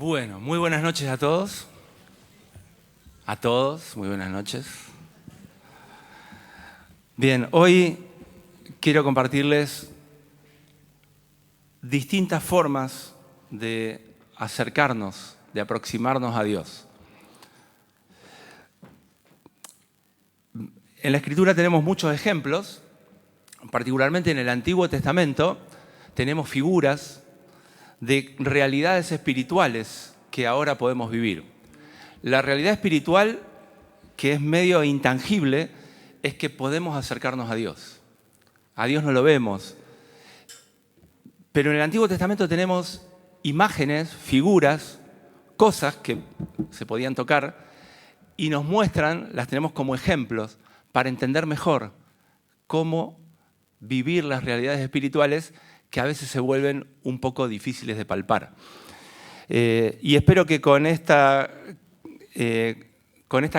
Bueno, muy buenas noches a todos. A todos, muy buenas noches. Bien, hoy quiero compartirles distintas formas de acercarnos, de aproximarnos a Dios. En la Escritura tenemos muchos ejemplos, particularmente en el Antiguo Testamento tenemos figuras de realidades espirituales que ahora podemos vivir. La realidad espiritual, que es medio intangible, es que podemos acercarnos a Dios. A Dios no lo vemos. Pero en el Antiguo Testamento tenemos imágenes, figuras, cosas que se podían tocar y nos muestran, las tenemos como ejemplos para entender mejor cómo vivir las realidades espirituales que a veces se vuelven un poco difíciles de palpar. Y espero que con esta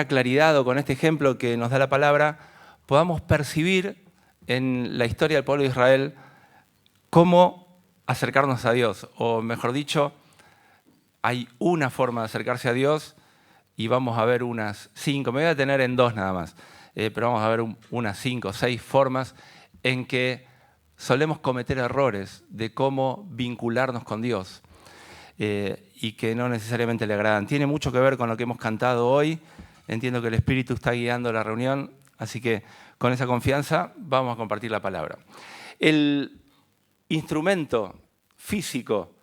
claridad o con este ejemplo que nos da la palabra, podamos percibir en la historia del pueblo de Israel cómo acercarnos a Dios. O mejor dicho, hay una forma de acercarse a Dios y vamos a ver unas 5, me voy a detener en 2 nada más, pero vamos a ver unas 5 o 6 formas en que solemos cometer errores de cómo vincularnos con Dios y que no necesariamente le agradan. Tiene mucho que ver con lo que hemos cantado hoy. Entiendo que el Espíritu está guiando la reunión, así que con esa confianza vamos a compartir la palabra. El instrumento físico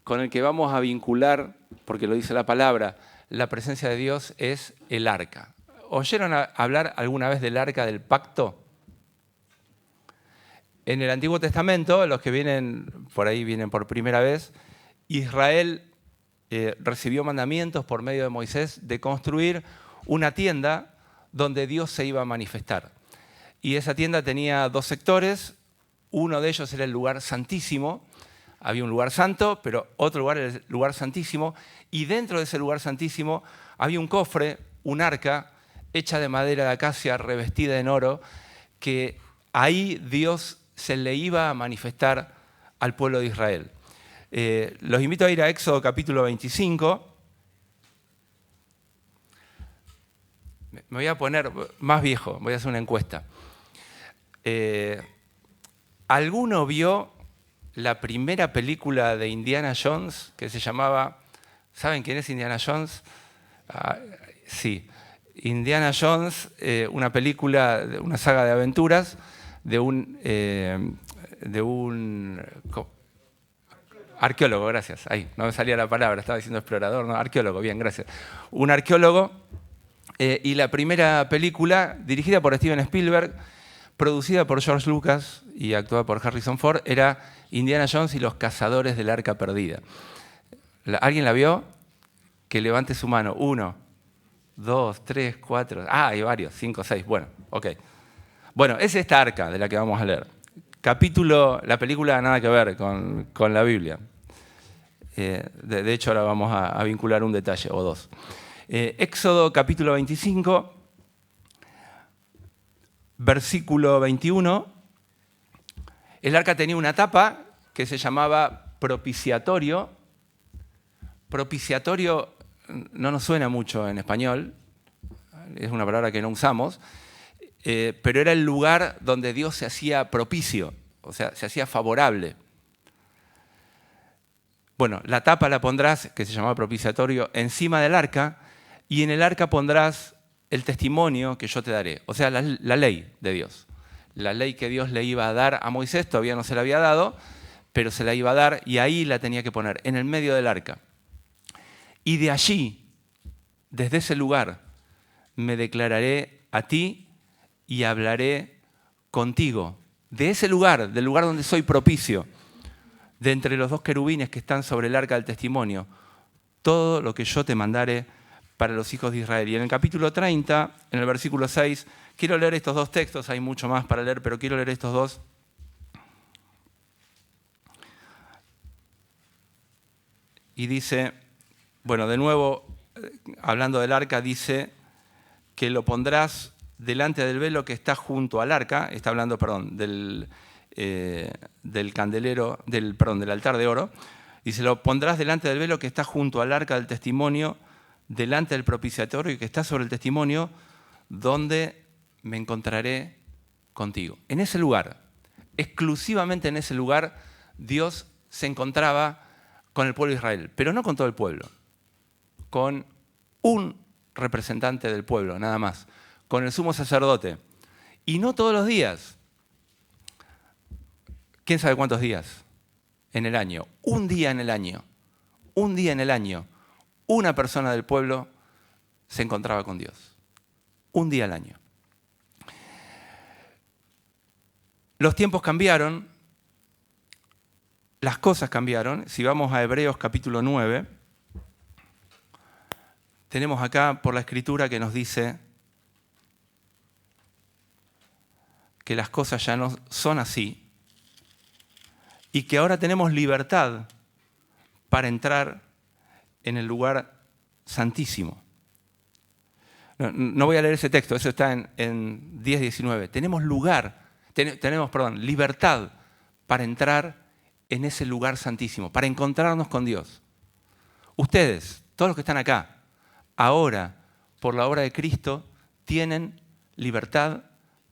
con el que vamos a vincular, porque lo dice la palabra, la presencia de Dios es el arca. ¿Oyeron hablar alguna vez del arca del pacto? En el Antiguo Testamento, los que vienen por ahí vienen por primera vez, Israel recibió mandamientos por medio de Moisés de construir una tienda donde Dios se iba a manifestar. Y esa tienda tenía 2 sectores, uno de ellos era el lugar santísimo, había un lugar santo, pero otro lugar era el lugar santísimo, y dentro de ese lugar santísimo había un cofre, un arca, hecha de madera de acacia, revestida en oro, que ahí Dios se le iba a manifestar al pueblo de Israel. Los invito a ir a Éxodo capítulo 25. Me voy a poner más viejo, voy a hacer una encuesta. ¿Alguno vio la primera película de Indiana Jones que se llamaba... ¿Saben quién es Indiana Jones? Sí. Indiana Jones, una película, una saga de aventuras de un arqueólogo, gracias. Ahí, no me salía la palabra, estaba diciendo explorador, no, arqueólogo, bien, gracias. Un arqueólogo y la primera película, dirigida por Steven Spielberg, producida por George Lucas y actuada por Harrison Ford, era Indiana Jones y los cazadores del arca perdida. ¿Alguien la vio? Que levante su mano. 1, 2, 3, 4. Hay varios, 5, 6. Bueno, ok. Bueno, es esta arca de la que vamos a leer. La película nada que ver con la Biblia. De hecho, ahora vamos a vincular un detalle o 2. Éxodo capítulo 25, versículo 21. El arca tenía una tapa que se llamaba propiciatorio. Propiciatorio no nos suena mucho en español, es una palabra que no usamos, pero era el lugar donde Dios se hacía propicio, o sea, se hacía favorable. Bueno, la tapa la pondrás, que se llamaba propiciatorio, encima del arca, y en el arca pondrás el testimonio que yo te daré, o sea, la ley de Dios. La ley que Dios le iba a dar a Moisés, todavía no se la había dado, pero se la iba a dar, y ahí la tenía que poner, en el medio del arca. Y de allí, desde ese lugar, me declararé a ti y hablaré contigo. De ese lugar, del lugar donde soy propicio, de entre los 2 querubines que están sobre el arca del testimonio, todo lo que yo te mandare para los hijos de Israel. Y en el capítulo 30, en el versículo 6, quiero leer estos 2 textos, hay mucho más para leer, pero quiero leer estos 2. Y dice, bueno, de nuevo, hablando del arca, dice que lo pondrás delante del velo que está junto al arca, está hablando, del candelero, del altar de oro, Y se lo pondrás delante del velo que está junto al arca del testimonio, delante del propiciatorio que está sobre el testimonio, donde me encontraré contigo. En ese lugar, exclusivamente en ese lugar, Dios se encontraba con el pueblo de Israel, pero no con todo el pueblo, con un representante del pueblo, nada más, con el sumo sacerdote. Y no todos los días. ¿Quién sabe cuántos días en el año? Un día en el año. Un día en el año. Una persona del pueblo se encontraba con Dios. Un día al año. Los tiempos cambiaron. Las cosas cambiaron. Si vamos a Hebreos capítulo 9, tenemos acá por la Escritura que nos dice que las cosas ya no son así y que ahora tenemos libertad para entrar en el lugar santísimo. No voy a leer ese texto, eso está en 10:19. Tenemos libertad para entrar en ese lugar santísimo, para encontrarnos con Dios. Ustedes, todos los que están acá, ahora, por la obra de Cristo, tienen libertad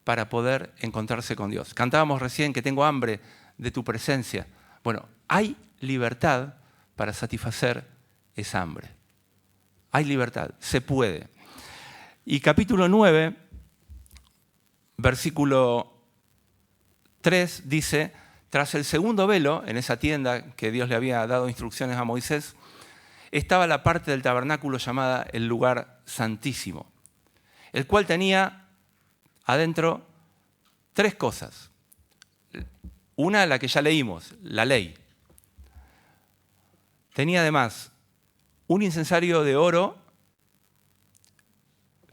para poder encontrarse con Dios. Cantábamos recién que tengo hambre de tu presencia. Bueno, hay libertad para satisfacer esa hambre. Hay libertad, se puede. Y capítulo 9, versículo 3 dice, tras el segundo velo, en esa tienda que Dios le había dado instrucciones a Moisés, estaba la parte del tabernáculo llamada el lugar santísimo, el cual tenía adentro tres cosas. Una, la que ya leímos, la ley. Tenía además un incensario de oro,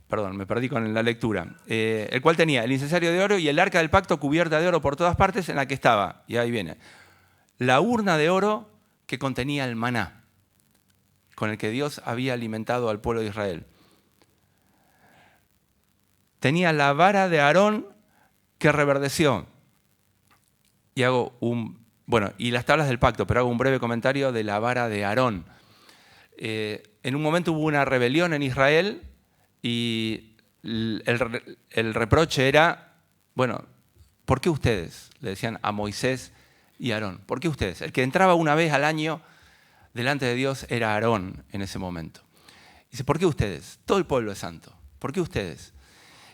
perdón, me perdí con la lectura, el cual tenía el incensario de oro y el arca del pacto cubierta de oro por todas partes, en la que estaba, y ahí viene, la urna de oro que contenía el maná, con el que Dios había alimentado al pueblo de Israel. Tenía la vara de Aarón que reverdeció. Y las tablas del pacto, pero hago un breve comentario de la vara de Aarón. En un momento hubo una rebelión en Israel y el reproche era, ¿por qué ustedes? Le decían a Moisés y Aarón. ¿Por qué ustedes? El que entraba una vez al año delante de Dios era Aarón en ese momento. Dice, ¿por qué ustedes? Todo el pueblo es santo. ¿Por qué ustedes?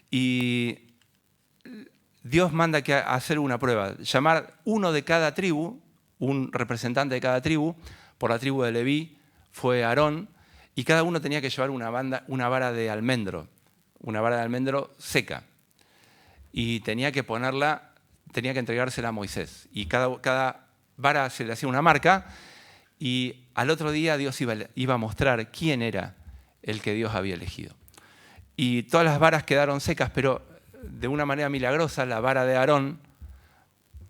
Y Dios manda que hacer una prueba, llamar uno de cada tribu, un representante de cada tribu. Por la tribu de Leví fue Aarón, y cada uno tenía que llevar una vara de almendro seca. Y tenía que entregársela a Moisés. Y cada vara se le hacía una marca, y al otro día Dios iba a mostrar quién era el que Dios había elegido. Y todas las varas quedaron secas, pero de una manera milagrosa la vara de Aarón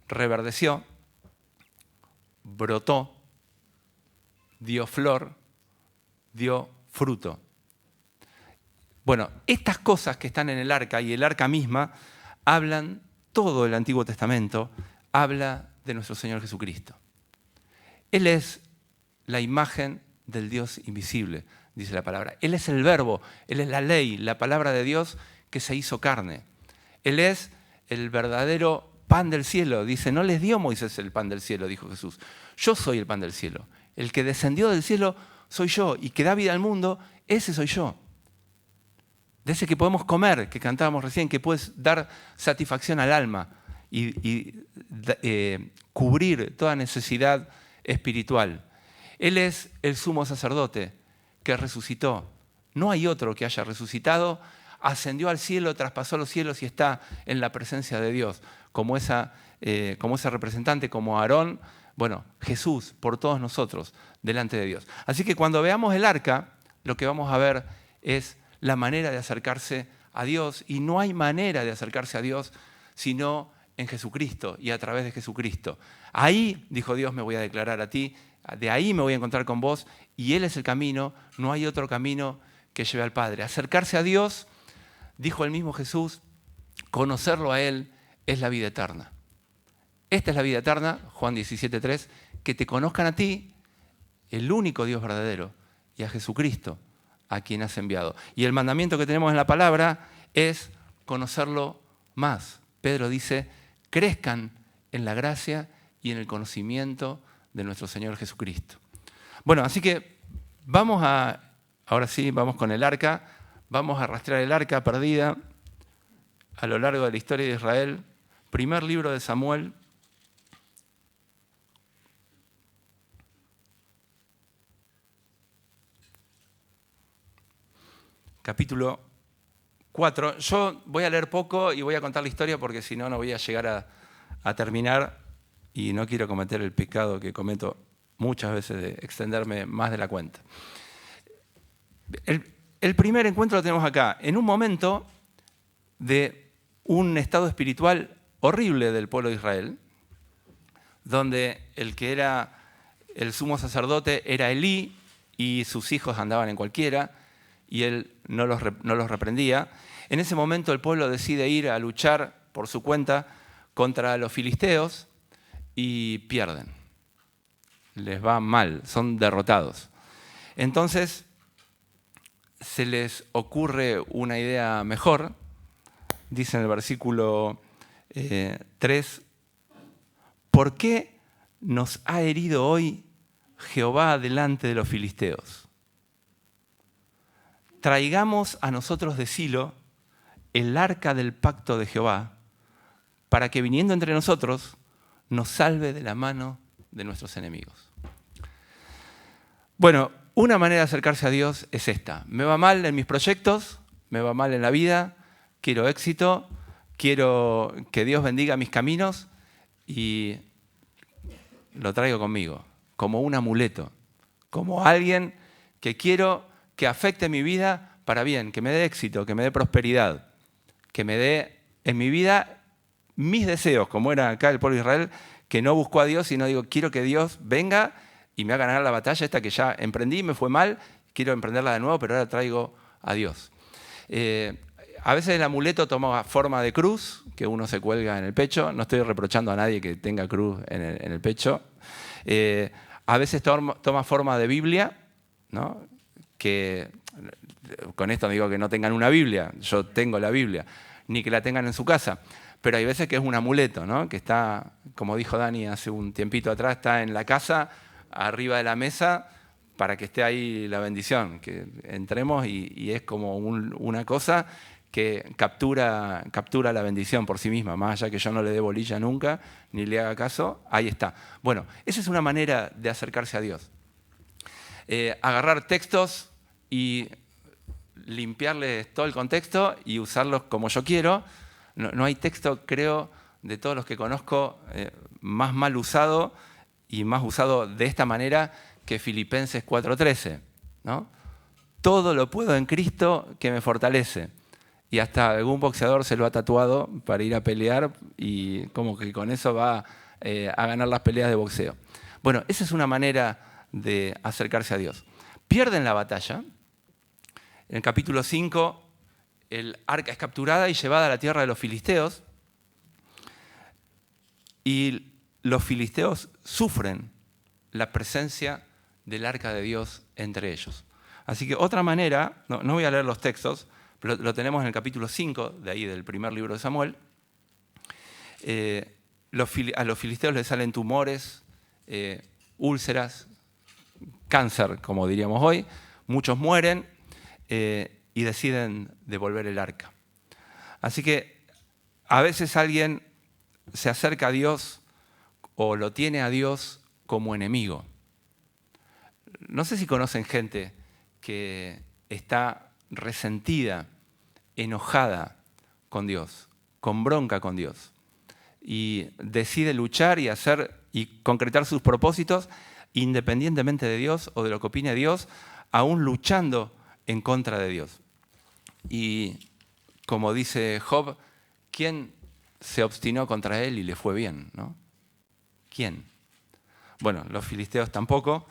reverdeció, brotó, dio flor, dio fruto. Bueno, estas cosas que están en el arca y el arca misma hablan, todo el Antiguo Testamento habla de nuestro Señor Jesucristo. Él es la imagen del Dios invisible, dice la palabra. Él es el verbo, Él es la ley, la palabra de Dios que se hizo carne. Él es el verdadero pan del cielo. Dice, no les dio Moisés el pan del cielo, dijo Jesús. Yo soy el pan del cielo. El que descendió del cielo soy yo, y que da vida al mundo, ese soy yo. De ese que podemos comer, que cantábamos recién, que puedes dar satisfacción al alma y cubrir toda necesidad espiritual. Él es el sumo sacerdote que resucitó. No hay otro que haya resucitado, ascendió al cielo, traspasó los cielos y está en la presencia de Dios, como ese representante, como Aarón, Jesús por todos nosotros delante de Dios. Así que cuando veamos el arca, lo que vamos a ver es la manera de acercarse a Dios, y no hay manera de acercarse a Dios sino en Jesucristo y a través de Jesucristo. Ahí, dijo Dios, me voy a declarar a ti, de ahí me voy a encontrar con vos, y Él es el camino, no hay otro camino que lleve al Padre. Acercarse a Dios, dijo el mismo Jesús, conocerlo a Él es la vida eterna. Esta es la vida eterna, Juan 17:3, que te conozcan a ti el único Dios verdadero y a Jesucristo, a quien has enviado. Y el mandamiento que tenemos en la palabra es conocerlo más. Pedro dice, crezcan en la gracia y en el conocimiento de nuestro Señor Jesucristo. Bueno, así que ahora sí, vamos con el arca, vamos a rastrear el arca perdida a lo largo de la historia de Israel. Primer libro de Samuel. Capítulo 4. Yo voy a leer poco y voy a contar la historia porque si no, no voy a llegar a terminar y no quiero cometer el pecado que cometo muchas veces de extenderme más de la cuenta. El primer encuentro lo tenemos acá, en un momento de un estado espiritual horrible del pueblo de Israel, donde el que era el sumo sacerdote era Elí y sus hijos andaban en cualquiera y él no los reprendía. En ese momento el pueblo decide ir a luchar por su cuenta contra los filisteos y pierden. Les va mal, son derrotados. Entonces se les ocurre una idea mejor. Dice en el versículo 3, ¿por qué nos ha herido hoy Jehová delante de los filisteos? Traigamos a nosotros de Silo el arca del pacto de Jehová, para que viniendo entre nosotros nos salve de la mano de nuestros enemigos. Bueno, una manera de acercarse a Dios es esta. Me va mal en mis proyectos, me va mal en la vida, quiero éxito, quiero que Dios bendiga mis caminos y lo traigo conmigo, como un amuleto, como alguien que quiero que afecte mi vida para bien, que me dé éxito, que me dé prosperidad, que me dé en mi vida mis deseos, como era acá el pueblo de Israel, que no buscó a Dios, sino digo, quiero que Dios venga y me haga ganar la batalla esta que ya emprendí, me fue mal, quiero emprenderla de nuevo, pero ahora traigo a Dios. A veces el amuleto toma forma de cruz, que uno se cuelga en el pecho. No estoy reprochando a nadie que tenga cruz en el pecho. A veces toma forma de Biblia, ¿no? Que con esto no digo que no tengan una Biblia, yo tengo la Biblia, ni que la tengan en su casa. Pero hay veces que es un amuleto, ¿no? Que está, como dijo Dani hace un tiempito atrás, está en la casa, arriba de la mesa, para que esté ahí la bendición, que entremos y es como una cosa que captura la bendición por sí misma, más allá que yo no le dé bolilla nunca, ni le haga caso, ahí está. Bueno, esa es una manera de acercarse a Dios. Agarrar textos y limpiarles todo el contexto y usarlos como yo quiero. No hay texto, creo, de todos los que conozco, más mal usado y más usado de esta manera que Filipenses 4:13, ¿no? Todo lo puedo en Cristo que me fortalece. Y hasta algún boxeador se lo ha tatuado para ir a pelear y como que con eso va a ganar las peleas de boxeo. Bueno, esa es una manera de acercarse a Dios. Pierden la batalla. En el capítulo 5, el arca es capturada y llevada a la tierra de los filisteos. Y los filisteos sufren la presencia del arca de Dios entre ellos. Así que otra manera, no voy a leer los textos, pero lo tenemos en el capítulo 5, de ahí del primer libro de Samuel. A los filisteos les salen tumores, úlceras, cáncer, como diríamos hoy. Muchos mueren y deciden devolver el arca. Así que a veces alguien se acerca a Dios o lo tiene a Dios como enemigo. No sé si conocen gente que está resentida, enojada con Dios, con bronca con Dios, y decide luchar y hacer y concretar sus propósitos independientemente de Dios o de lo que opine Dios, aún luchando en contra de Dios. Y como dice Job, ¿quién se obstinó contra él y le fue bien, ¿no? ¿Quién? Bueno, los filisteos tampoco,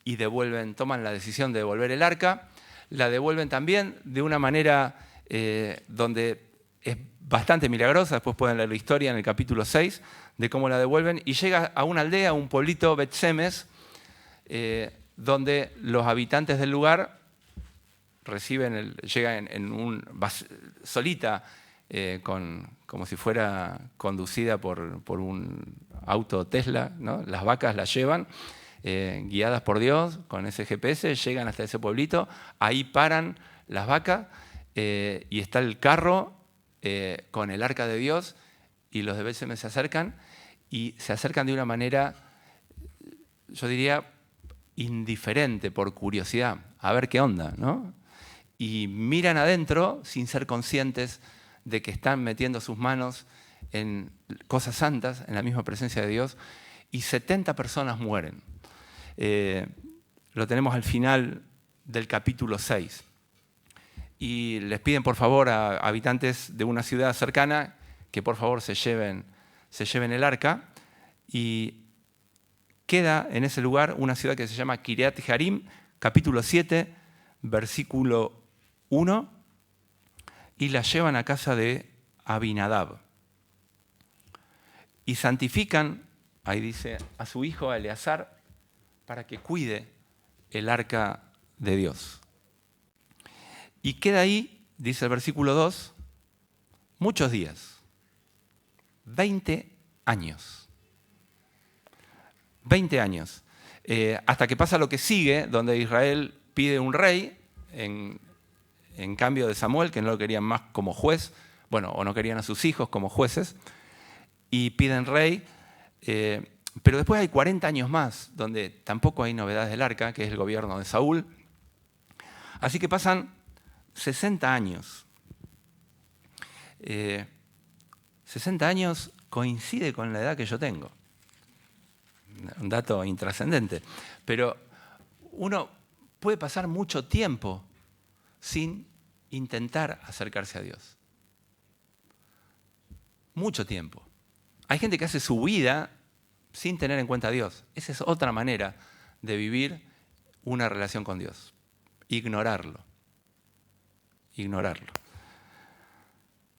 y toman la decisión de devolver el arca. La devuelven también de una manera donde es bastante milagrosa. Después pueden leer la historia en el capítulo 6 de cómo la devuelven. Y llega a una aldea, un pueblito, Bet-Semes, donde los habitantes del lugar llegan solita, como si fuera conducida por un auto Tesla, ¿no? Las vacas las llevan, guiadas por Dios, con ese GPS, llegan hasta ese pueblito, ahí paran las vacas y está el carro con el arca de Dios y los de Beth-Shemesh se acercan de una manera, yo diría, indiferente, por curiosidad, a ver qué onda, ¿no? Y miran adentro sin ser conscientes de que están metiendo sus manos en cosas santas, en la misma presencia de Dios, y 70 personas mueren. Lo tenemos al final del capítulo 6. Y les piden, por favor, a habitantes de una ciudad cercana que por favor se lleven el arca. Y queda en ese lugar una ciudad que se llama Kiriat Jearim, capítulo 7, versículo 1, y la llevan a casa de Abinadab. Y santifican, ahí dice, a su hijo Eleazar para que cuide el arca de Dios. Y queda ahí, dice el versículo 2, muchos días, 20 años. 20 años. Hasta que pasa lo que sigue, donde Israel pide un rey en cambio de Samuel, que no lo querían más como juez, o no querían a sus hijos como jueces, y piden rey. Pero después hay 40 años más, donde tampoco hay novedades del arca, que es el gobierno de Saúl. Así que pasan 60 años. 60 años coincide con la edad que yo tengo. Un dato intrascendente. Pero uno puede pasar mucho tiempo sin intentar acercarse a Dios. Mucho tiempo. Hay gente que hace su vida sin tener en cuenta a Dios. Esa es otra manera de vivir una relación con Dios. Ignorarlo.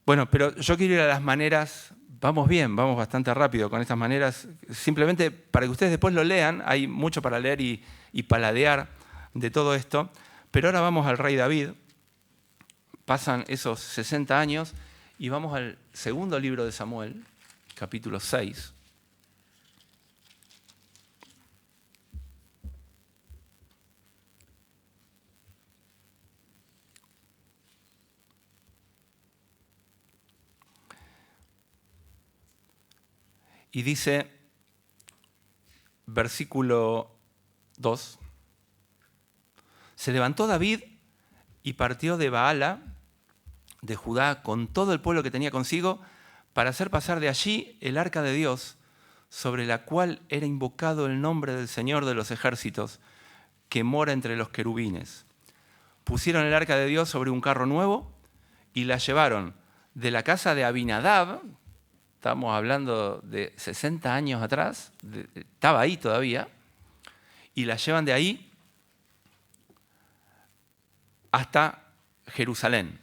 Bueno, pero yo quiero ir a las maneras. Vamos bien, vamos bastante rápido con estas maneras. Simplemente para que ustedes después lo lean, hay mucho para leer y paladear de todo esto. Pero ahora vamos al rey David. Pasan esos 60 años y vamos al segundo libro de Samuel, capítulo 6. Y dice, versículo 2, se levantó David y partió de Baala, de Judá, con todo el pueblo que tenía consigo, para hacer pasar de allí el arca de Dios, sobre la cual era invocado el nombre del Señor de los ejércitos, que mora entre los querubines. Pusieron el arca de Dios sobre un carro nuevo y la llevaron de la casa de Abinadab. Estamos hablando de 60 años atrás, estaba ahí todavía, y la llevan de ahí hasta Jerusalén.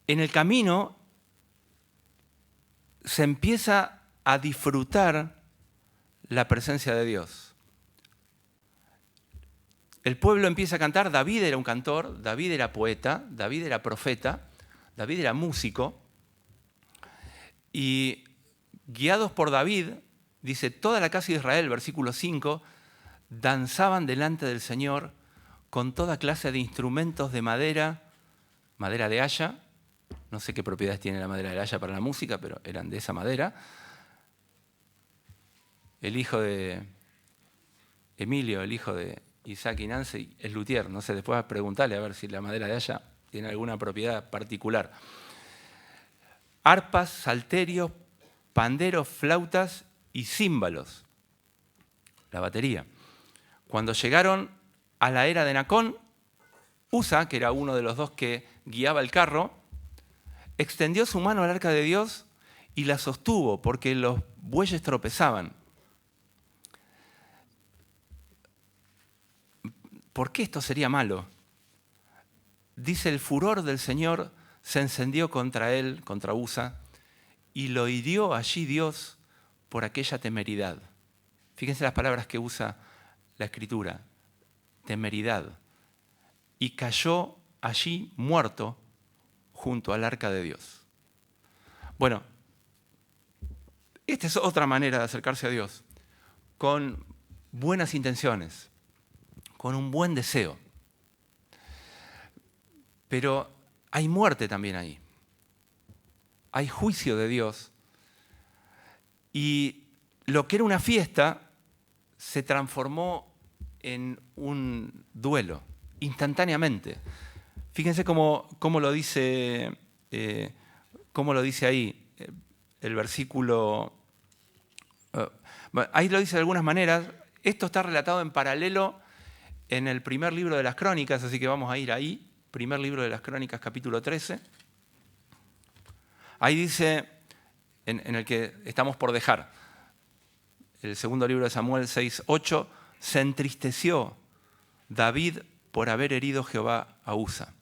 En el camino se empieza a disfrutar la presencia de Dios. El pueblo empieza a cantar. David era un cantor, David era poeta, David era profeta, David era músico. Y guiados por David, dice, toda la casa de Israel, versículo 5, danzaban delante del Señor con toda clase de instrumentos de madera, madera de haya. No sé qué propiedades tiene la madera de haya para la música, pero eran de esa madera. El hijo de Emilio, el hijo de Isaac y Nancy, es luthier. No sé, después preguntarle a ver si la madera de haya tiene alguna propiedad particular. Arpas, salterios, panderos, flautas y címbalos. La batería. Cuando llegaron a la era de Nacón, Usa, que era uno de los dos que guiaba el carro, extendió su mano al arca de Dios y la sostuvo porque los bueyes tropezaban. ¿Por qué esto sería malo? Dice, el furor del Señor se encendió contra él, contra Usa, y lo hirió allí Dios por aquella temeridad. Fíjense las palabras que usa la Escritura. Temeridad. Y cayó allí muerto junto al arca de Dios. Bueno, esta es otra manera de acercarse a Dios, con buenas intenciones, con un buen deseo. Pero hay muerte también ahí. Hay juicio de Dios. Y lo que era una fiesta se transformó en un duelo, instantáneamente. Fíjense cómo lo dice ahí el versículo. Ahí lo dice de algunas maneras. Esto está relatado en paralelo en el primer libro de las Crónicas, así que vamos a ir ahí. Primer libro de las Crónicas, capítulo 13. Ahí dice, en el que estamos por dejar, el segundo libro de Samuel 6:8, se entristeció David por haber herido Jehová a Usa.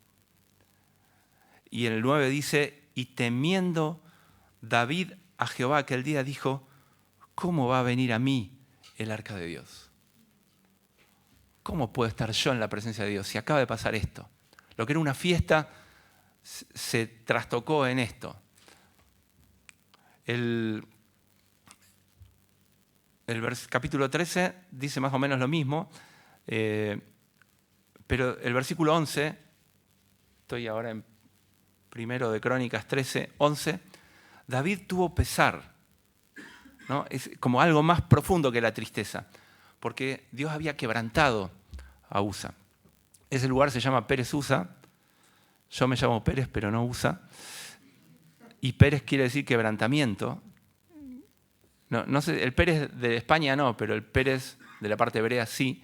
Y en el 9 dice, y temiendo David a Jehová aquel día dijo, ¿cómo va a venir a mí el arca de Dios? ¿Cómo puedo estar yo en la presencia de Dios si acaba de pasar esto? Lo que era una fiesta se trastocó en esto. El capítulo 13 dice más o menos lo mismo, pero el versículo 11, estoy ahora en primero de Crónicas 13, 11, David tuvo pesar, ¿no? Es como algo más profundo que la tristeza, porque Dios había quebrantado a Usa. Ese lugar se llama Pérez Usa, yo me llamo Pérez, pero no Usa, y Pérez quiere decir quebrantamiento. No sé, el Pérez de España no, pero el Pérez de la parte hebrea sí.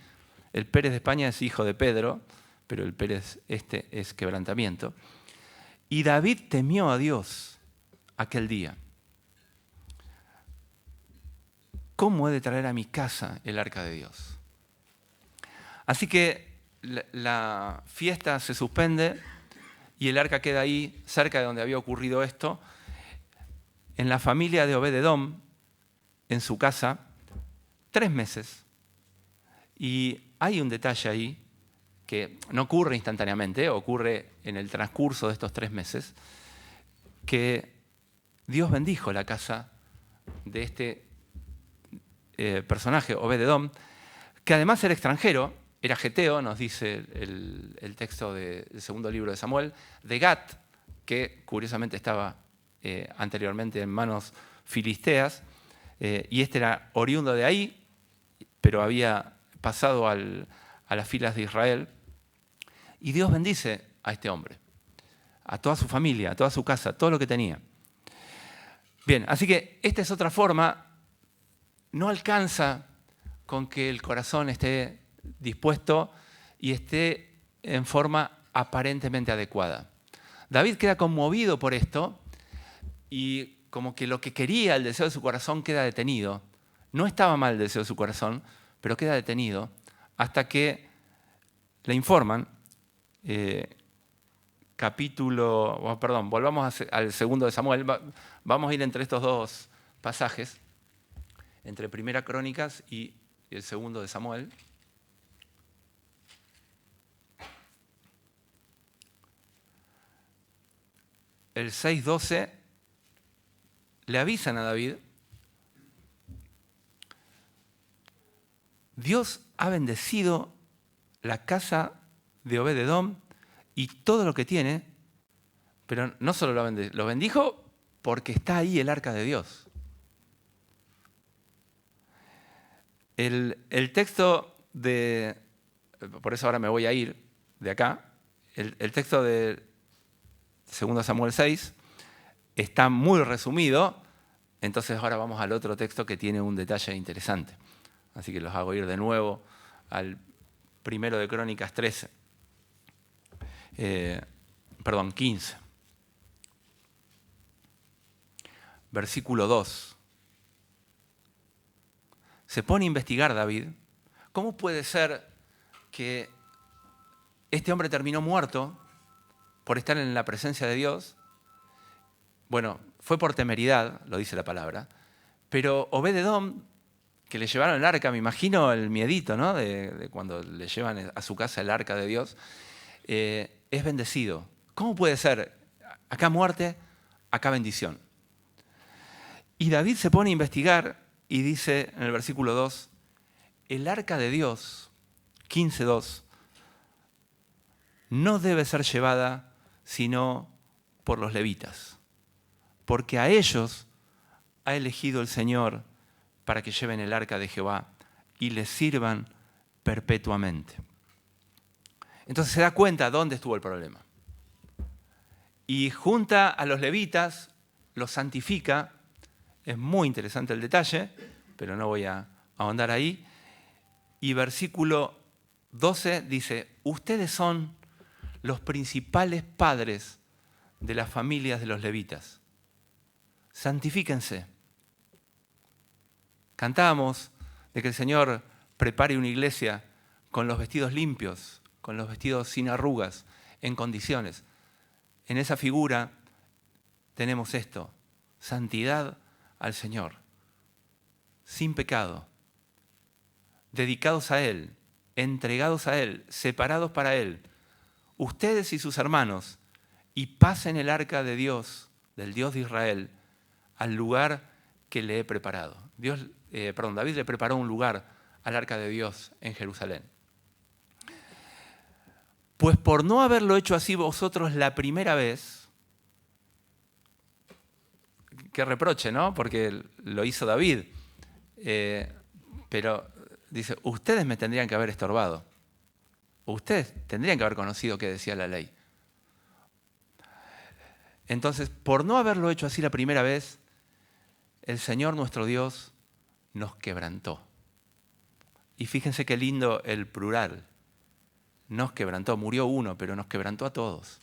El Pérez de España es hijo de Pedro, pero el Pérez es quebrantamiento. Y David temió a Dios aquel día. ¿Cómo he de traer a mi casa el arca de Dios? Así que la fiesta se suspende y el arca queda ahí, cerca de donde había ocurrido esto, en la familia de Obed-Edom, en su casa, 3 meses. Y hay un detalle ahí que no ocurre instantáneamente, ocurre en el transcurso de estos 3 meses, que Dios bendijo la casa de este personaje, Obed-Edom, que además era extranjero, era geteo, nos dice el texto del segundo libro de Samuel, de Gat, que curiosamente estaba anteriormente en manos filisteas, y este era oriundo de ahí, pero había pasado a las filas de Israel. Y Dios bendice a este hombre, a toda su familia, a toda su casa, todo lo que tenía. Bien, así que esta es otra forma. No alcanza con que el corazón esté dispuesto y esté en forma aparentemente adecuada. David queda conmovido por esto y como que lo que quería, el deseo de su corazón, queda detenido. No estaba mal el deseo de su corazón, pero queda detenido hasta que le informan, volvamos al segundo de Samuel, vamos a ir entre estos dos pasajes, entre Primera Crónicas y el segundo de Samuel. El 6:12 le avisan a David, Dios ha bendecido la casa de Obed-Edom y todo lo que tiene, pero no solo lo bendijo porque está ahí el arca de Dios. El texto por eso ahora me voy a ir de acá, el texto de 2 Samuel 6 está muy resumido, entonces ahora vamos al otro texto que tiene un detalle interesante. Así que los hago ir de nuevo al primero de Crónicas 13. 15. Versículo 2. Se pone a investigar David. ¿Cómo puede ser que este hombre terminó muerto por estar en la presencia de Dios? Bueno, fue por temeridad, lo dice la palabra, pero Obed-Edom que le llevaron el arca, me imagino el miedito, ¿no? De cuando le llevan a su casa el arca de Dios, es bendecido. ¿Cómo puede ser? Acá muerte, acá bendición. Y David se pone a investigar y dice en el versículo 2, el arca de Dios, 15:2, no debe ser llevada sino por los levitas, porque a ellos ha elegido el Señor para que lleven el arca de Jehová y les sirvan perpetuamente. Entonces se da cuenta dónde estuvo el problema. Y junta a los levitas, los santifica. Es muy interesante el detalle, pero no voy a ahondar ahí. Y versículo 12 dice, ustedes son los principales padres de las familias de los levitas. Santifíquense. Cantábamos de que el Señor prepare una iglesia con los vestidos limpios, con los vestidos sin arrugas, en condiciones. En esa figura tenemos esto, santidad al Señor, sin pecado, dedicados a Él, entregados a Él, separados para Él, ustedes y sus hermanos, y pasen el arca de Dios, del Dios de Israel, al lugar que le he preparado. David le preparó un lugar al arca de Dios en Jerusalén. Pues por no haberlo hecho así vosotros la primera vez, qué reproche, ¿no? Porque lo hizo David, pero dice, ustedes me tendrían que haber estorbado, ustedes tendrían que haber conocido qué decía la ley. Entonces, por no haberlo hecho así la primera vez, el Señor nuestro Dios nos quebrantó. Y fíjense qué lindo el plural. Nos quebrantó, murió uno, pero nos quebrantó a todos.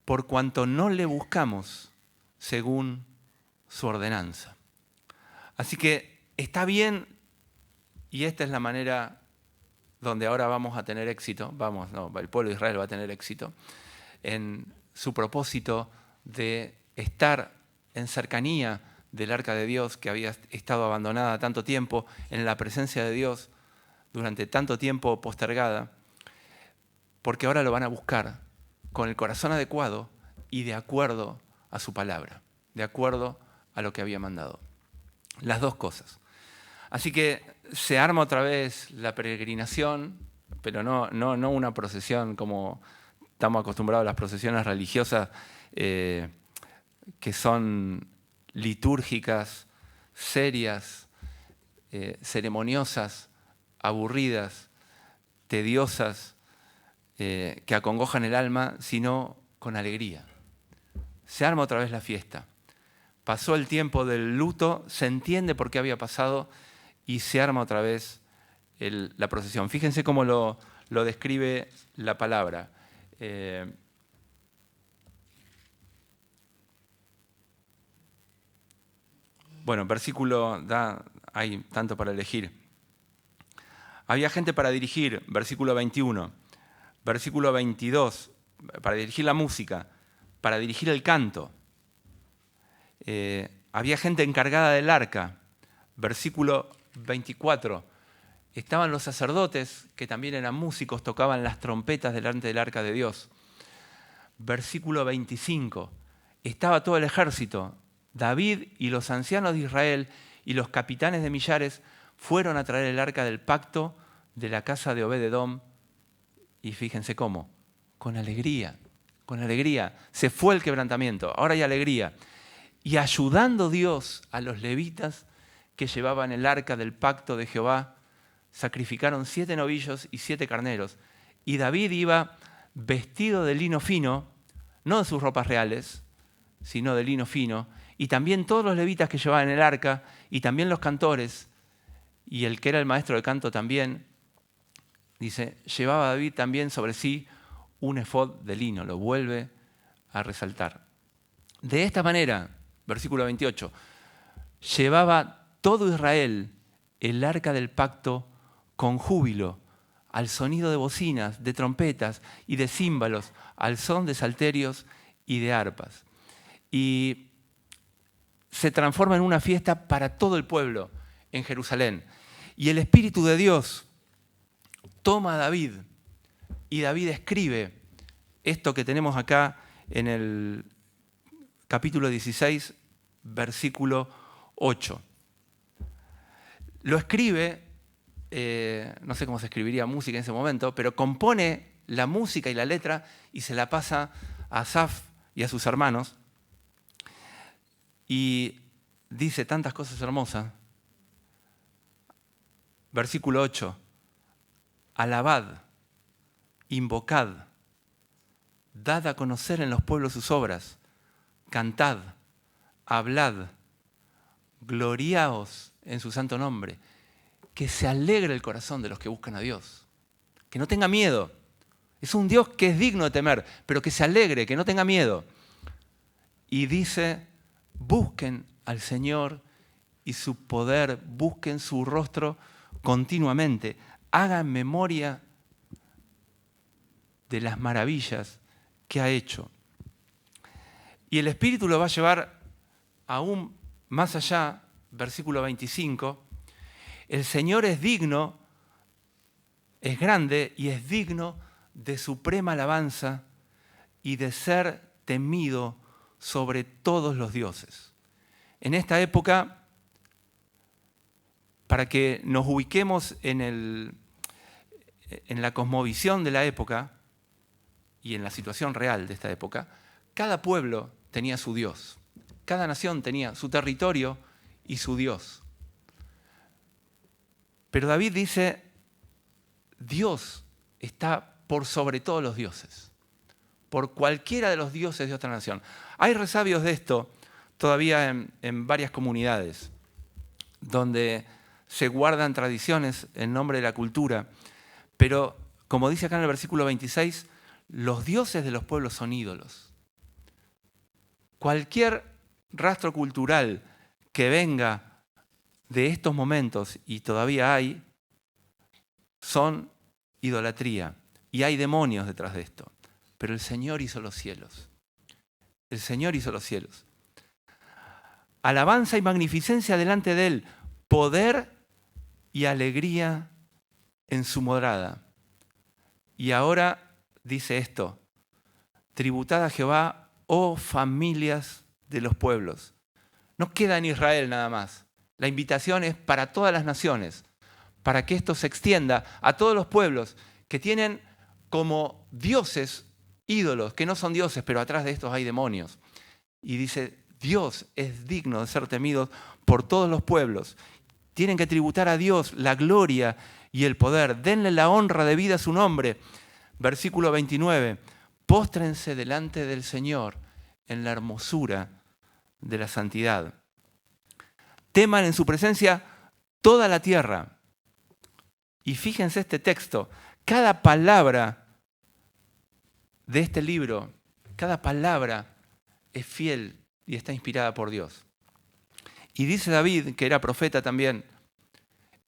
Por cuanto no le buscamos según su ordenanza. Así que está bien, y esta es la manera donde ahora vamos a tener éxito, el pueblo de Israel va a tener éxito, en su propósito de estar en cercanía del arca de Dios que había estado abandonada tanto tiempo, en la presencia de Dios durante tanto tiempo postergada, porque ahora lo van a buscar con el corazón adecuado y de acuerdo a su palabra, de acuerdo a lo que había mandado. Las dos cosas. Así que se arma otra vez la peregrinación, pero no una procesión como estamos acostumbrados a las procesiones religiosas que son litúrgicas, serias, ceremoniosas, aburridas, tediosas, que acongojan el alma, sino con alegría. Se arma otra vez la fiesta. Pasó el tiempo del luto, se entiende por qué había pasado y se arma otra vez la procesión. Fíjense cómo lo describe la palabra. Versículo, hay tanto para elegir. Había gente para dirigir, versículo 21. Versículo 22, para dirigir la música, para dirigir el canto. Había gente encargada del arca. Versículo 24. Estaban los sacerdotes, que también eran músicos, tocaban las trompetas delante del arca de Dios. Versículo 25. Estaba todo el ejército. David y los ancianos de Israel y los capitanes de millares fueron a traer el arca del pacto de la casa de Obed-edom. Y fíjense cómo, con alegría. Se fue el quebrantamiento, ahora hay alegría. Y ayudando Dios a los levitas que llevaban el arca del pacto de Jehová, sacrificaron 7 novillos y 7 carneros. Y David iba vestido de lino fino, no de sus ropas reales, sino de lino fino. Y también todos los levitas que llevaban el arca, y también los cantores, y el que era el maestro de canto también, dice, llevaba David también sobre sí un efod de lino, lo vuelve a resaltar. De esta manera, versículo 28, llevaba todo Israel el arca del pacto con júbilo, al sonido de bocinas, de trompetas y de címbalos, al son de salterios y de arpas. Y se transforma en una fiesta para todo el pueblo en Jerusalén. Y el Espíritu de Dios toma a David y David escribe esto que tenemos acá en el capítulo 16, versículo 8. Lo escribe, no sé cómo se escribiría música en ese momento, pero compone la música y la letra y se la pasa a Asaf y a sus hermanos. Y dice tantas cosas hermosas. Versículo 8. Alabad, invocad, dad a conocer en los pueblos sus obras, cantad, hablad, gloriaos en su santo nombre, que se alegre el corazón de los que buscan a Dios, que no tenga miedo. Es un Dios que es digno de temer, pero que se alegre, que no tenga miedo. Y dice, busquen al Señor y su poder, busquen su rostro continuamente, hagan memoria de las maravillas que ha hecho. Y el Espíritu lo va a llevar aún más allá, versículo 25, el Señor es digno, es grande y es digno de suprema alabanza y de ser temido sobre todos los dioses. En esta época, para que nos ubiquemos en la cosmovisión de la época y en la situación real de esta época, cada pueblo tenía su Dios. Cada nación tenía su territorio y su Dios. Pero David dice, Dios está por sobre todos los dioses, por cualquiera de los dioses de otra nación. Hay resabios de esto todavía en varias comunidades, donde se guardan tradiciones en nombre de la cultura, pero como dice acá en el versículo 26, los dioses de los pueblos son ídolos. Cualquier rastro cultural que venga de estos momentos, y todavía hay, son idolatría. Y hay demonios detrás de esto. Pero el Señor hizo los cielos. El Señor hizo los cielos. Alabanza y magnificencia delante de Él. Poder y alegría en su morada. Y ahora dice esto. Tributad a Jehová, oh familias de los pueblos. No queda en Israel nada más. La invitación es para todas las naciones, para que esto se extienda a todos los pueblos que tienen como dioses ídolos, que no son dioses, pero atrás de estos hay demonios. Y dice, Dios es digno de ser temido por todos los pueblos. Tienen que tributar a Dios la gloria y el poder. Denle la honra debida a su nombre. Versículo 29. Póstrense delante del Señor en la hermosura de la santidad. Teman en su presencia toda la tierra. Y fíjense este texto, cada palabra de este libro, cada palabra es fiel y está inspirada por Dios. Y dice David, que era profeta también,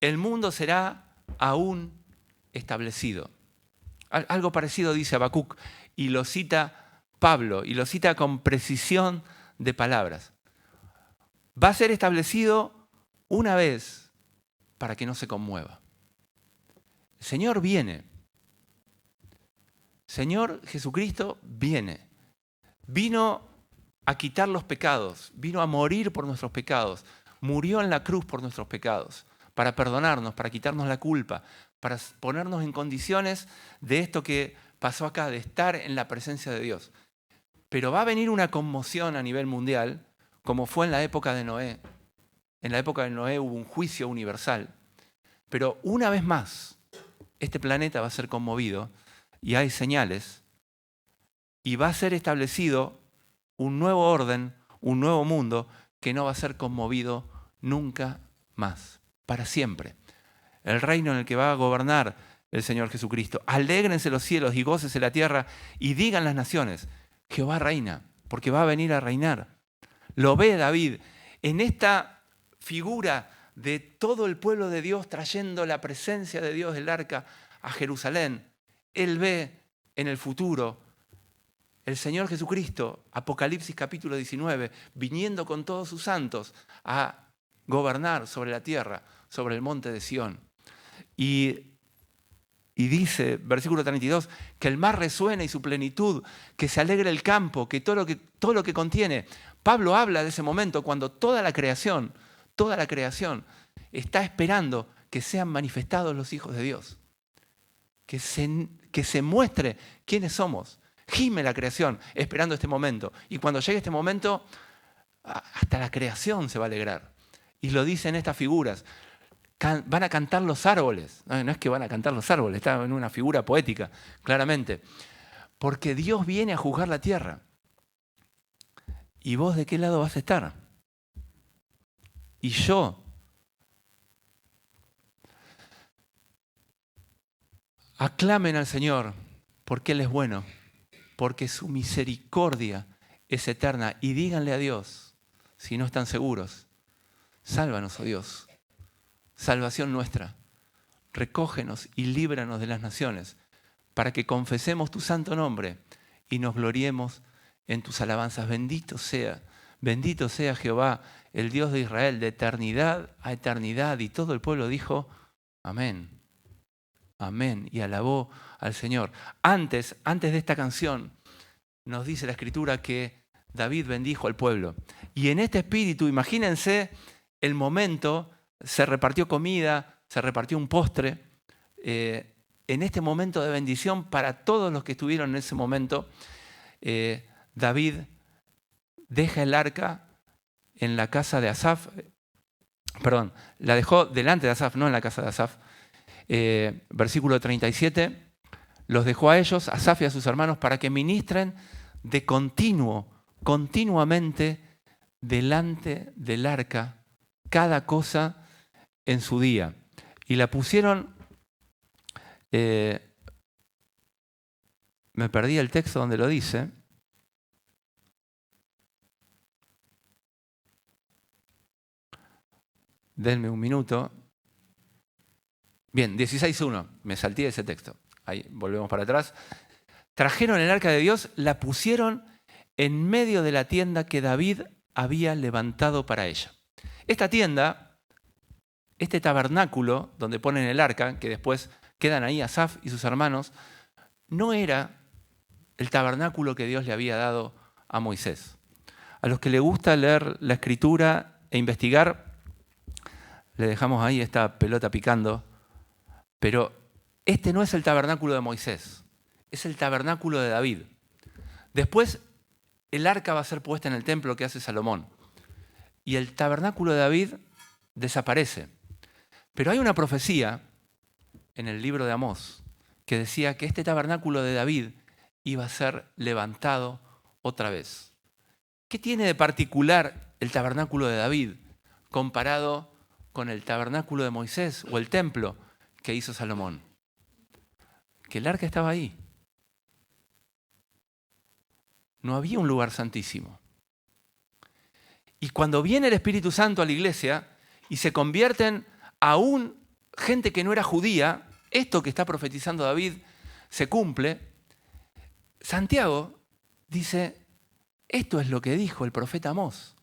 el mundo será aún establecido. Algo parecido dice Habacuc, y lo cita Pablo, y lo cita con precisión de palabras. Va a ser establecido una vez para que no se conmueva. El Señor viene. Señor Jesucristo viene. Vino a quitar los pecados, vino a morir por nuestros pecados, murió en la cruz por nuestros pecados, para perdonarnos, para quitarnos la culpa, para ponernos en condiciones de esto que pasó acá, de estar en la presencia de Dios. Pero va a venir una conmoción a nivel mundial, como fue en la época de Noé. En la época de Noé hubo un juicio universal. Pero una vez más, este planeta va a ser conmovido y hay señales y va a ser establecido un nuevo orden, un nuevo mundo que no va a ser conmovido nunca más, para siempre. El reino en el que va a gobernar el Señor Jesucristo. Alégrense los cielos y gócese la tierra y digan las naciones, Jehová reina, porque va a venir a reinar. Lo ve David en esta figura de todo el pueblo de Dios trayendo la presencia de Dios del arca a Jerusalén. Él ve en el futuro el Señor Jesucristo, Apocalipsis capítulo 19, viniendo con todos sus santos a gobernar sobre la tierra, sobre el monte de Sión. Y dice, versículo 32, que el mar resuena y su plenitud, que se alegre el campo, que todo lo que contiene. Pablo habla de ese momento cuando toda la creación está esperando que sean manifestados los hijos de Dios. Que se muestre quiénes somos. Gime la creación esperando este momento. Y cuando llegue este momento, hasta la creación se va a alegrar. Y lo dicen estas figuras. Van a cantar los árboles. No es que van a cantar los árboles, está en una figura poética, claramente. Porque Dios viene a juzgar la tierra. ¿Y vos de qué lado vas a estar? Y yo. Aclamen al Señor, porque Él es bueno, porque su misericordia es eterna. Y díganle a Dios, si no están seguros, sálvanos, oh Dios, salvación nuestra. Recógenos y líbranos de las naciones, para que confesemos tu santo nombre y nos gloriemos en tus alabanzas. Bendito sea Jehová, el Dios de Israel, de eternidad a eternidad. Y todo el pueblo dijo, amén. Amén. Y alabó al Señor. Antes de esta canción, nos dice la Escritura que David bendijo al pueblo. Y en este espíritu, imagínense el momento, se repartió comida, se repartió un postre. En este momento de bendición para todos los que estuvieron en ese momento, David deja el arca en la casa de Asaf. Perdón, la dejó delante de Asaf, no en la casa de Asaf. Versículo 37, los dejó a ellos, a Asaf y a sus hermanos, para que ministren de continuamente delante del arca, cada cosa en su día. Y la pusieron, me perdí el texto donde lo dice. Denme un minuto. Bien, 16.1, me salté ese texto. Ahí, volvemos para atrás. Trajeron el arca de Dios, la pusieron en medio de la tienda que David había levantado para ella. Esta tienda, este tabernáculo donde ponen el arca, que después quedan ahí Asaf y sus hermanos, no era el tabernáculo que Dios le había dado a Moisés. A los que les gusta leer la Escritura e investigar, le dejamos ahí esta pelota picando. Pero este no es el tabernáculo de Moisés, es el tabernáculo de David. Después el arca va a ser puesta en el templo que hace Salomón. Y el tabernáculo de David desaparece. Pero hay una profecía en el libro de Amós que decía que este tabernáculo de David iba a ser levantado otra vez. ¿Qué tiene de particular el tabernáculo de David comparado con el tabernáculo de Moisés o el templo que hizo Salomón? Que el arca estaba ahí. No había un lugar santísimo. Y cuando viene el Espíritu Santo a la iglesia y se convierten aún gente que no era judía, esto que está profetizando David se cumple. Santiago dice, esto es lo que dijo el profeta Amós,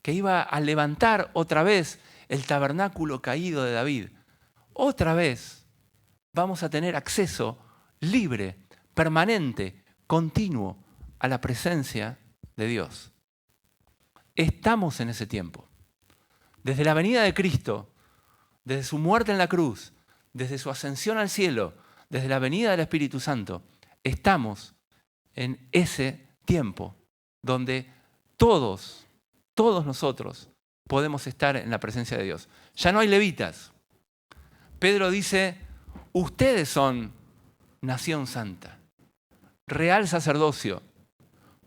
que iba a levantar otra vez el tabernáculo caído de David. Otra vez vamos a tener acceso libre, permanente, continuo a la presencia de Dios. Estamos en ese tiempo. Desde la venida de Cristo, desde su muerte en la cruz, desde su ascensión al cielo, desde la venida del Espíritu Santo, estamos en ese tiempo donde todos nosotros podemos estar en la presencia de Dios. Ya no hay levitas. Pedro dice, ustedes son nación santa, real sacerdocio,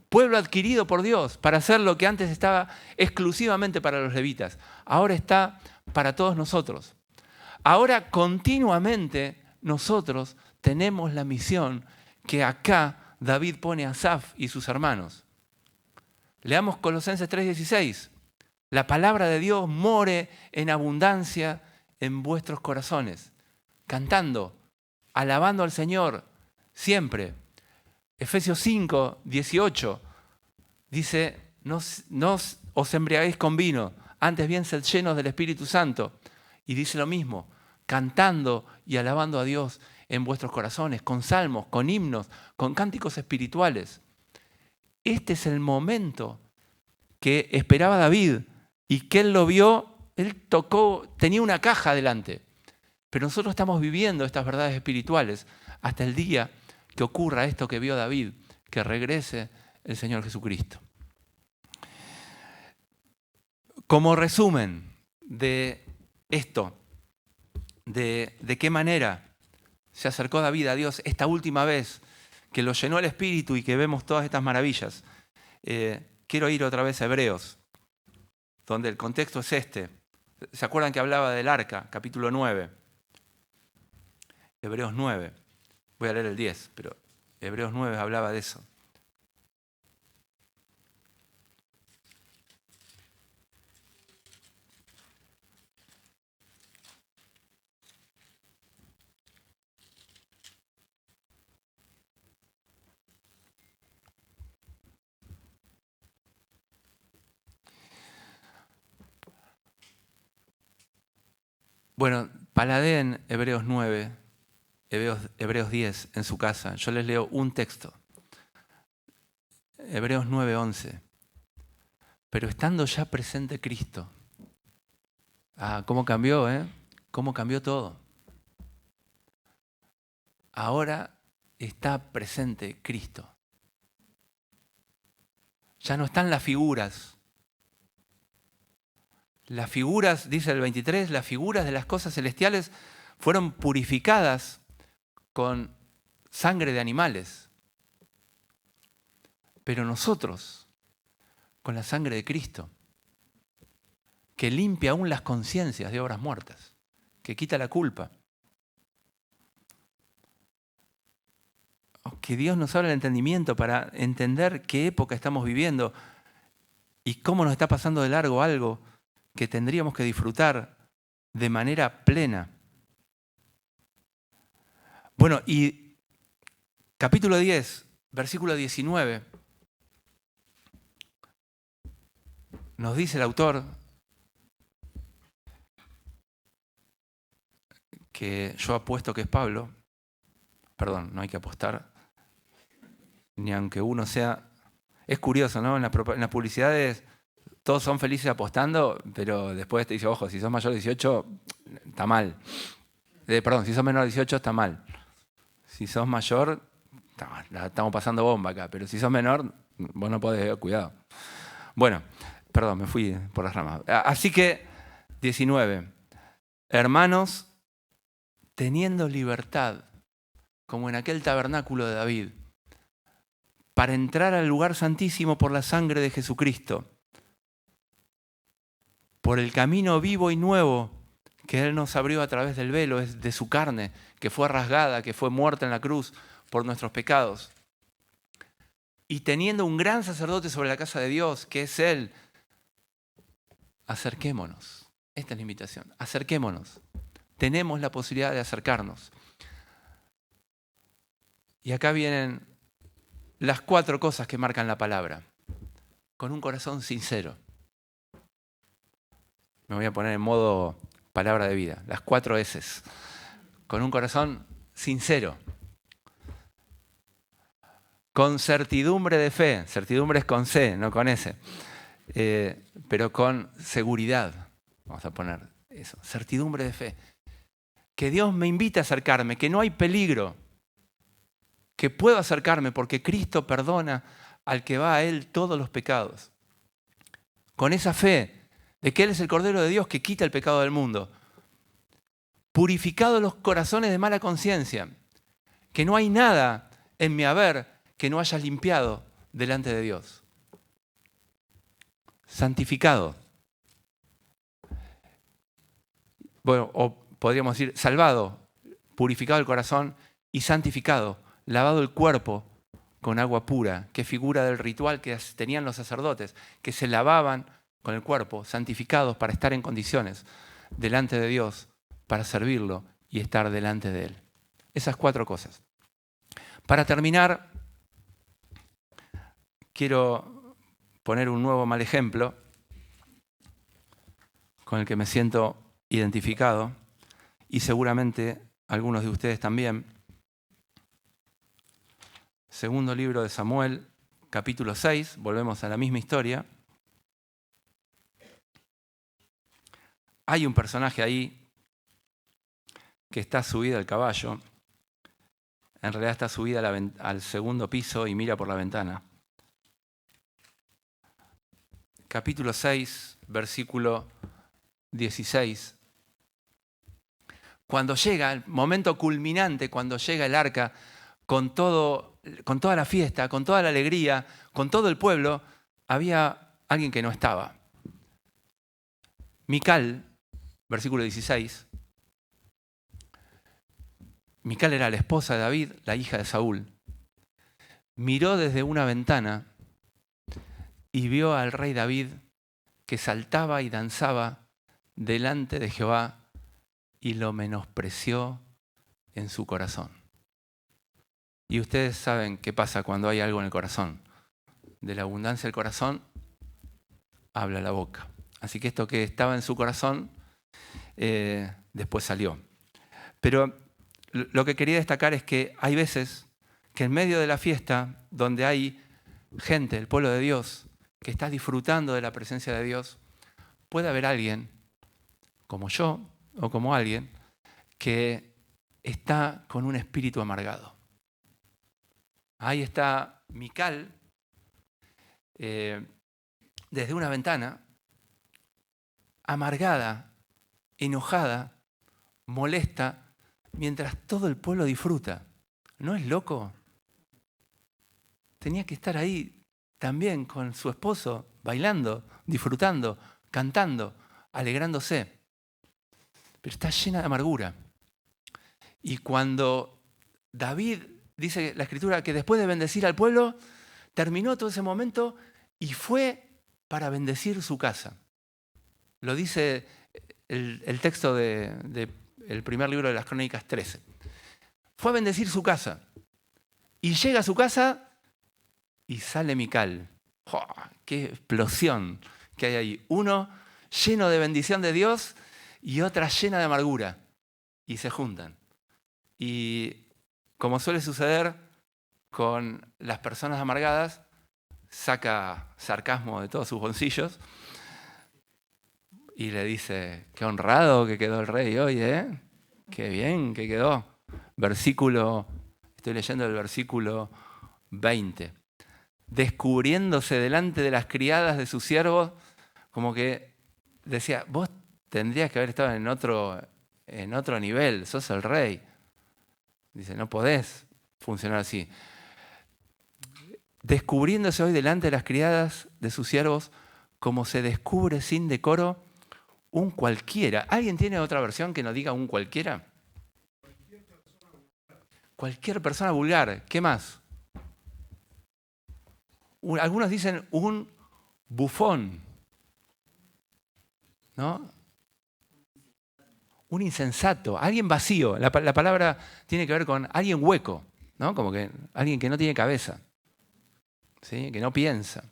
pueblo adquirido por Dios para hacer lo que antes estaba exclusivamente para los levitas. Ahora está para todos nosotros. Ahora continuamente nosotros tenemos la misión que acá David pone a Asaf y sus hermanos. Leamos Colosenses 3:16. La palabra de Dios more en abundancia en vuestros corazones, cantando, alabando al Señor siempre, Efesios 5, 18 dice, no os embriaguéis con vino, antes bien sed llenos del Espíritu Santo. Y dice lo mismo, cantando y alabando a Dios en vuestros corazones, con salmos, con himnos, con cánticos espirituales. Este es el momento que esperaba David y que él lo vio, él tocó, tenía una caja delante. Pero nosotros estamos viviendo estas verdades espirituales hasta el día que ocurra esto que vio David, que regrese el Señor Jesucristo. Como resumen de esto, de qué manera se acercó David a Dios esta última vez que lo llenó el Espíritu y que vemos todas estas maravillas, quiero ir otra vez a Hebreos, donde el contexto es este. ¿Se acuerdan que hablaba del arca? Capítulo 9. Hebreos 9. Voy a leer el 10, pero Hebreos 9 hablaba de eso. Bueno, paladeen Hebreos 9, Hebreos 10 en su casa. Yo les leo un texto. Hebreos 9, 11. Pero estando ya presente Cristo. ¿Cómo cambió, eh? ¿Cómo cambió todo? Ahora está presente Cristo. Ya no están las figuras. Las figuras, dice el 23, las figuras de las cosas celestiales fueron purificadas con sangre de animales. Pero nosotros, con la sangre de Cristo, que limpia aún las conciencias de obras muertas, que quita la culpa. Que Dios nos abra el entendimiento para entender qué época estamos viviendo y cómo nos está pasando de largo algo que tendríamos que disfrutar de manera plena. Bueno, y capítulo 10, versículo 19, nos dice el autor que yo apuesto que es Pablo. Perdón, no hay que apostar, ni aunque uno sea... Es curioso, ¿no? En las publicidades todos son felices apostando, pero después te dice, ojo, si sos mayor de 18, está mal. Perdón, si sos menor de 18, está mal. Si sos mayor, la estamos pasando bomba acá, pero si sos menor, vos no podés, cuidado. Bueno, perdón, me fui por las ramas. Así que, 19. Hermanos, teniendo libertad, como en aquel tabernáculo de David, para entrar al lugar santísimo por la sangre de Jesucristo, por el camino vivo y nuevo que Él nos abrió a través del velo, es de su carne, que fue rasgada, que fue muerta en la cruz por nuestros pecados. Y teniendo un gran sacerdote sobre la casa de Dios, que es Él, acerquémonos. Esta es la invitación, acerquémonos. Tenemos la posibilidad de acercarnos. Y acá vienen las 4 cosas que marcan la palabra. Con un corazón sincero. Me voy a poner en modo palabra de vida. Las 4 S's. Con un corazón sincero. Con certidumbre de fe. Certidumbre es con C, no con S. Pero con seguridad. Vamos a poner eso. Certidumbre de fe. Que Dios me invita a acercarme, que no hay peligro. Que puedo acercarme porque Cristo perdona al que va a Él todos los pecados. Con esa fe de que Él es el Cordero de Dios que quita el pecado del mundo. Purificados los corazones de mala conciencia. Que no hay nada en mi haber que no hayas limpiado delante de Dios. Santificado. Bueno, o podríamos decir salvado, purificado el corazón y santificado, lavado el cuerpo con agua pura, que figura del ritual que tenían los sacerdotes, que se lavaban con el cuerpo, santificados para estar en condiciones delante de Dios, para servirlo y estar delante de Él. Esas 4 cosas. Para terminar, quiero poner un nuevo mal ejemplo con el que me siento identificado y seguramente algunos de ustedes también. Segundo libro de Samuel, capítulo 6, volvemos a la misma historia. Hay un personaje ahí que está subido al caballo. En realidad está subida al segundo piso y mira por la ventana. Capítulo 6, versículo 16. Cuando llega el momento culminante, cuando llega el arca con toda la fiesta, con toda la alegría, con todo el pueblo, había alguien que no estaba. Mical, versículo 16. Mical era la esposa de David, la hija de Saúl. Miró desde una ventana y vio al rey David que saltaba y danzaba delante de Jehová y lo menospreció en su corazón. Y ustedes saben qué pasa cuando hay algo en el corazón. De la abundancia del corazón habla la boca. Así que esto que estaba en su corazón después salió. Pero lo que quería destacar es que hay veces que en medio de la fiesta, donde hay gente, el pueblo de Dios, que está disfrutando de la presencia de Dios, puede haber alguien, como yo o como alguien, que está con un espíritu amargado. Ahí está Mical, desde una ventana, amargada, enojada, molesta, mientras todo el pueblo disfruta. ¿No es loco? Tenía que estar ahí también con su esposo, bailando, disfrutando, cantando, alegrándose. Pero está llena de amargura. Y cuando David, dice la Escritura, que después de bendecir al pueblo, terminó todo ese momento y fue para bendecir su casa. Lo dice el texto del primer libro de las Crónicas 13. Fue a bendecir su casa. Y llega a su casa y sale Mical. ¡Oh, qué explosión que hay ahí! Uno lleno de bendición de Dios y otra llena de amargura. Y se juntan. Y como suele suceder con las personas amargadas, saca sarcasmo de todos sus bolsillos y le dice, qué honrado que quedó el rey hoy, ¿eh? Qué bien que quedó. Estoy leyendo el versículo 20. Descubriéndose delante de las criadas de sus siervos, como que decía, vos tendrías que haber estado en otro nivel, sos el rey. Dice, no podés funcionar así. Descubriéndose hoy delante de las criadas de sus siervos, como se descubre sin decoro un cualquiera. ¿Alguien tiene otra versión que nos diga un cualquiera? Cualquier persona vulgar. ¿Qué más? Algunos dicen un bufón, ¿no? Un insensato, alguien vacío. La palabra tiene que ver con alguien hueco, ¿no? Como que alguien que no tiene cabeza, ¿sí? Que no piensa.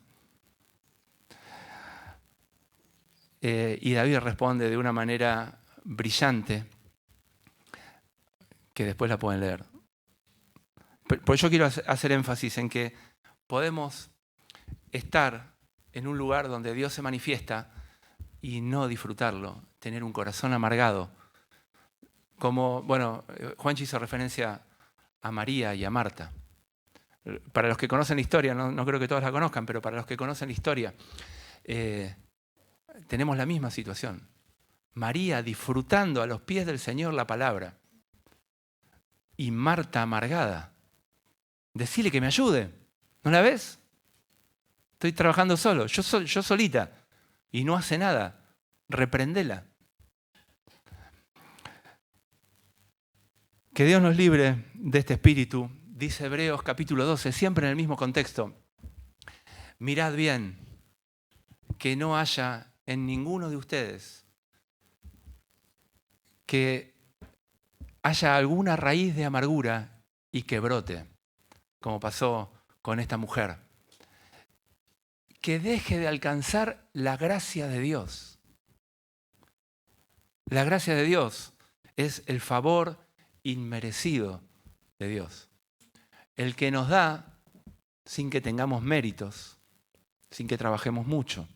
Y David responde de una manera brillante, que después la pueden leer. Pero yo quiero hacer énfasis en que podemos estar en un lugar donde Dios se manifiesta y no disfrutarlo, tener un corazón amargado. Como, Juanchi hizo referencia a María y a Marta. Para los que conocen la historia, no creo que todos la conozcan, pero para los que conocen la historia, tenemos la misma situación. María disfrutando a los pies del Señor la palabra y Marta amargada. Decile que me ayude. ¿No la ves? Estoy trabajando solo, yo solita, y no hace nada. Reprendela. Que Dios nos libre de este espíritu, dice Hebreos capítulo 12, siempre en el mismo contexto. Mirad bien, que no haya en ninguno de ustedes que haya alguna raíz de amargura y que brote, como pasó con esta mujer. que deje de alcanzar la gracia de Dios. La gracia de Dios es el favor inmerecido de Dios. El que nos da sin que tengamos méritos, sin que trabajemos mucho.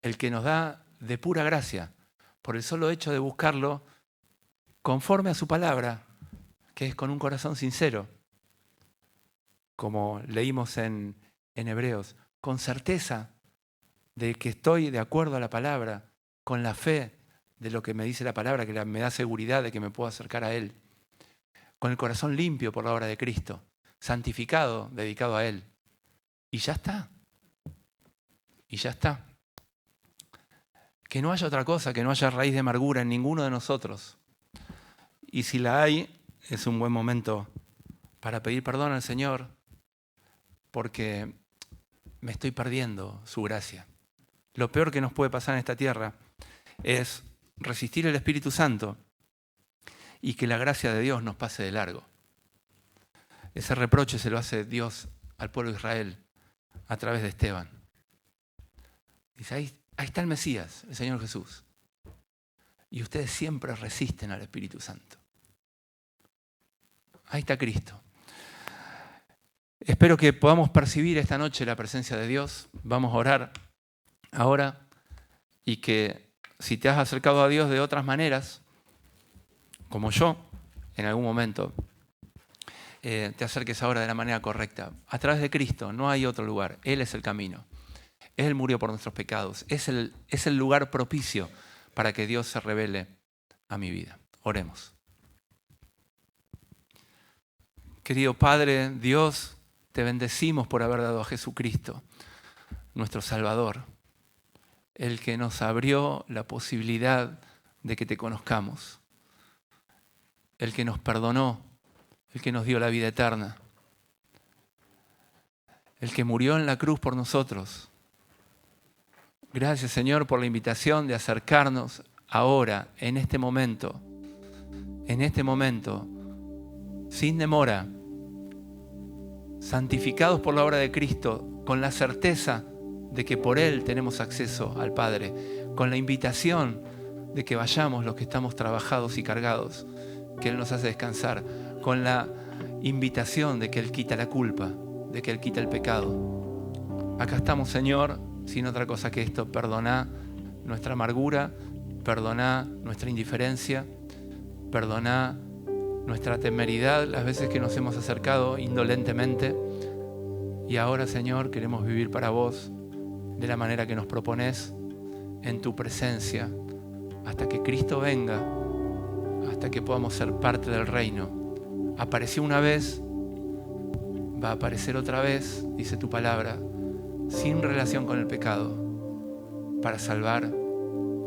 El que nos da de pura gracia, por el solo hecho de buscarlo conforme a su palabra, que es con un corazón sincero, como leímos en Hebreos, con certeza de que estoy de acuerdo a la palabra, con la fe de lo que me dice la palabra, que me da seguridad de que me puedo acercar a Él, con el corazón limpio por la obra de Cristo, santificado, dedicado a Él. Y ya está. Y ya está. Que no haya otra cosa, que no haya raíz de amargura en ninguno de nosotros. Y si la hay, es un buen momento para pedir perdón al Señor, porque me estoy perdiendo su gracia. Lo peor que nos puede pasar en esta tierra es resistir el Espíritu Santo y que la gracia de Dios nos pase de largo. Ese reproche se lo hace Dios al pueblo de Israel a través de Esteban. Dice, ahí está el Mesías, el Señor Jesús. Y ustedes siempre resisten al Espíritu Santo. Ahí está Cristo. Espero que podamos percibir esta noche la presencia de Dios. Vamos a orar ahora y que si te has acercado a Dios de otras maneras, como yo, en algún momento, te acerques ahora de la manera correcta. A través de Cristo, no hay otro lugar. Él es el camino. Él murió por nuestros pecados. Es el lugar propicio para que Dios se revele a mi vida. Oremos. Querido Padre, Dios, te bendecimos por haber dado a Jesucristo, nuestro Salvador, el que nos abrió la posibilidad de que te conozcamos, el que nos perdonó, el que nos dio la vida eterna, el que murió en la cruz por nosotros. Gracias, Señor, por la invitación de acercarnos ahora, en este momento, sin demora, santificados por la obra de Cristo, con la certeza de que por Él tenemos acceso al Padre, con la invitación de que vayamos los que estamos trabajados y cargados, que Él nos hace descansar, con la invitación de que Él quita la culpa, de que Él quita el pecado. Acá estamos, Señor, sin otra cosa que esto. Perdoná nuestra amargura, perdoná nuestra indiferencia, perdoná nuestra temeridad, las veces que nos hemos acercado indolentemente. Y ahora, Señor, queremos vivir para vos de la manera que nos propones, en tu presencia, hasta que Cristo venga, hasta que podamos ser parte del reino. Apareció una vez, va a aparecer otra vez, dice tu palabra, sin relación con el pecado, para salvar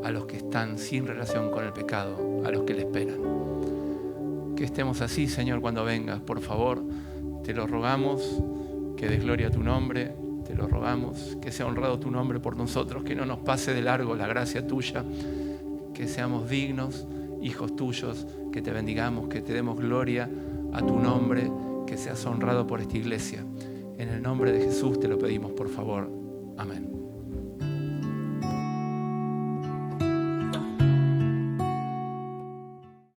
a los que están sin relación con el pecado, a los que le esperan. Que estemos así, Señor, cuando vengas, por favor, te lo rogamos, que des gloria a tu nombre, te lo rogamos, que sea honrado tu nombre por nosotros, que no nos pase de largo la gracia tuya, que seamos dignos, hijos tuyos, que te bendigamos, que te demos gloria a tu nombre, que seas honrado por esta iglesia. En el nombre de Jesús te lo pedimos, por favor. Amén.